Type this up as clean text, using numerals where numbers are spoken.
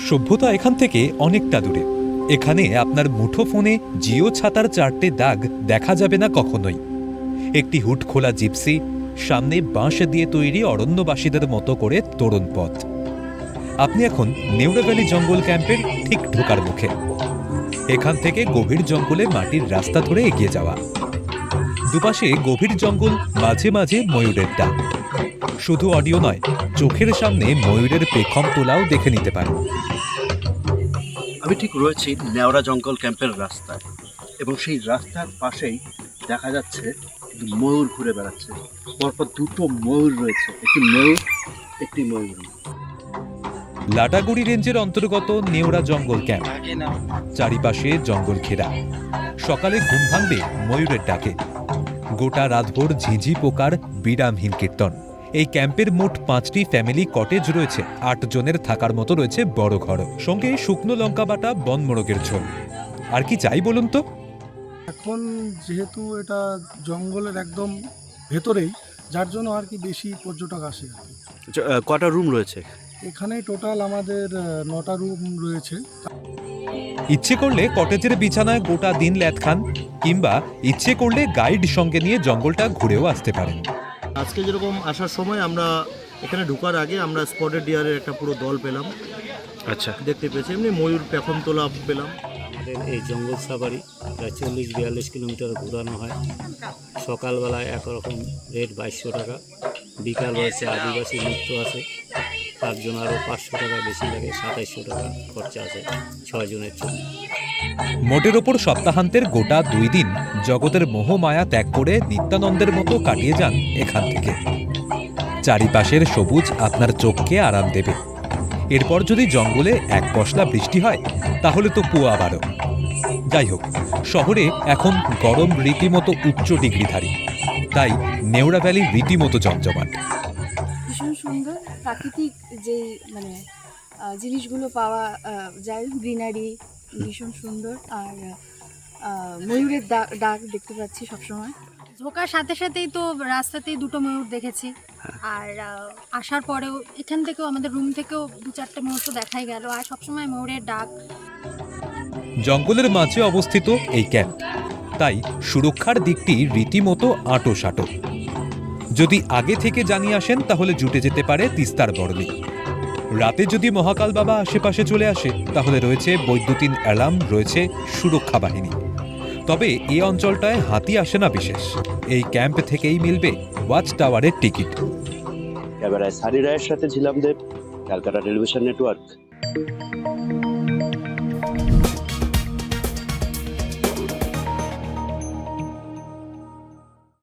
সভ্যতা এখান থেকে অনেকটা দূরে। এখানে আপনার মুঠো ফোনে জিও ছাতার 4টে দাগ দেখা যাবে না কখনোই। একটি হুড খোলা জিপসি, সামনে বাঁশ দিয়ে তৈরি অরণ্যবাসীদের মতো করে তরুণ পথ। আপনি এখন নেউরা ভ্যালি জঙ্গল ক্যাম্পের ঠিক ঢোকার মুখে। এখান থেকে গভীর জঙ্গলে মাটির রাস্তা ধরে এগিয়ে যাওয়া। দুপাশে গভীর জঙ্গল, মাঝে মাঝে ময়ূরের ডাক। শুধু অডিও নয়, চোখের সামনে ময়ূরের পেখম তোলাও দেখে নিতে পারেন। আমি ঠিক রয়েছি নেওড়া জঙ্গল ক্যাম্পের রাস্তায়, এবং সেই রাস্তার পাশেই দেখা যাচ্ছে ময়ূর ঘুরে বেড়াচ্ছে। পরপর দুটো ময়ূর রয়েছে, একটি ময়ূর। লাটাগুড়ি রেঞ্জের অন্তর্গত নেওড়া জঙ্গল ক্যাম্প। চারিপাশে জঙ্গল ঘেরা। সকালে ঘুম ভাঙবে ময়ূরের ডাকে। গোটা রাতভর ঝিঝি পোকার বিরামহীন কীর্তন। এই ক্যাম্পের মোট 5টি ফ্যামিলি কটেজ রয়েছে। 8 জনের থাকার মতো রয়েছে বড় ঘর, সঙ্গে শুকনো লঙ্কা বাটা, বনমোরগের ঝোল। আর কি চাই বলুন তো? এখন যেহেতু এটা জঙ্গলের একদম ভেতরেই, যার জন্য আর কি বেশি পর্যটক আসে আর কি। কটা রুম রয়েছে এখানে? টোটাল আমাদের 9টা রুম রয়েছে। ইচ্ছে করলে কটেজের বিছানায় গোটা দিন ল্যাদ খান, কিংবা ইচ্ছে করলে গাইড সঙ্গে নিয়ে জঙ্গলটা ঘুরেও আসতে পারেন। আজকে যেরকম আসার সময় আমরা এখানে ঢোকার আগে আমরা স্পটেড ডিয়ারের একটা পুরো দল পেলাম। আচ্ছা, দেখতে পেয়েছি। এমনি ময়ূর পেখম তোলা পেলাম। আমাদের এই জঙ্গল সাফারি প্রায় 40-42 কিলোমিটার ঘোরানো হয়। সকালবেলায় একরকম রেট 2200 টাকা, বিকাল হয়েছে আদিবাসী নৃত্য আছে, তার জন্য আরও 500 টাকা বেশি লাগে, 2700 টাকা খরচা আছে 6 জনের জন্য। মোটের ওপর সপ্তাহান্তের গোটা 2 দিন জগতের মোহমায়া ত্যাগ করে নিত্যানন্দের মতো কাটিয়ে যান এখান থেকে। চারিপাশের সবুজ আপনার চোখকে আরাম দেবে। এরপর যদি জঙ্গলে এক পশলা বৃষ্টি হয়, তাহলে তো পুয়া বারো। যাই হোক, শহরে এখন গরম রীতিমতো উচ্চ ডিগ্রিধারী, তাই নেওড়া ভ্যালি রীতিমতো জমজমাট। ভীষণ সুন্দর প্রাকৃতিক যে জিনিসগুলো পাওয়া যায়, গ্রিনারি ভীষণ সুন্দর। আর ময়ূরের ডাক দেখতে পাচ্ছি সবসময়। ঢোকার সাথে সাথেই তো রাস্তাতেই দুটো ময়ূর দেখেছি, আর আসার পরেও এখান থেকেও আমাদের রুম থেকেও 2-4টে ময়ূর তো দেখাই গেল। আর সবসময় ময়ূরের ডাক। জঙ্গলের মাঝে অবস্থিত এই ক্যাম্প, তাই সুরক্ষার দিকটি রীতিমতো আঁটো-সাঁটো। যদি আগে থেকে জানিয়ে আসেন, তাহলে জুটে যেতে পারে তিস্তার বর্ণি। রাতে যদি মহাকাল বাবা আশেপাশে চলে আসে, তাহলে রয়েছে বৈদ্যুতিন অ্যালার্ম, রয়েছে সুরক্ষা বাহিনী। তবে এই অঞ্চলটায় হাতি আসে না বিশেষ। এই ক্যাম্প থেকেই মিলবে ওয়াচ টাওয়ারের টিকিট। ক্যামেরায় সানি রায়ের সাথে ঝিলাম দেব, ক্যালকাটা টেলিভিশন নেটওয়ার্ক।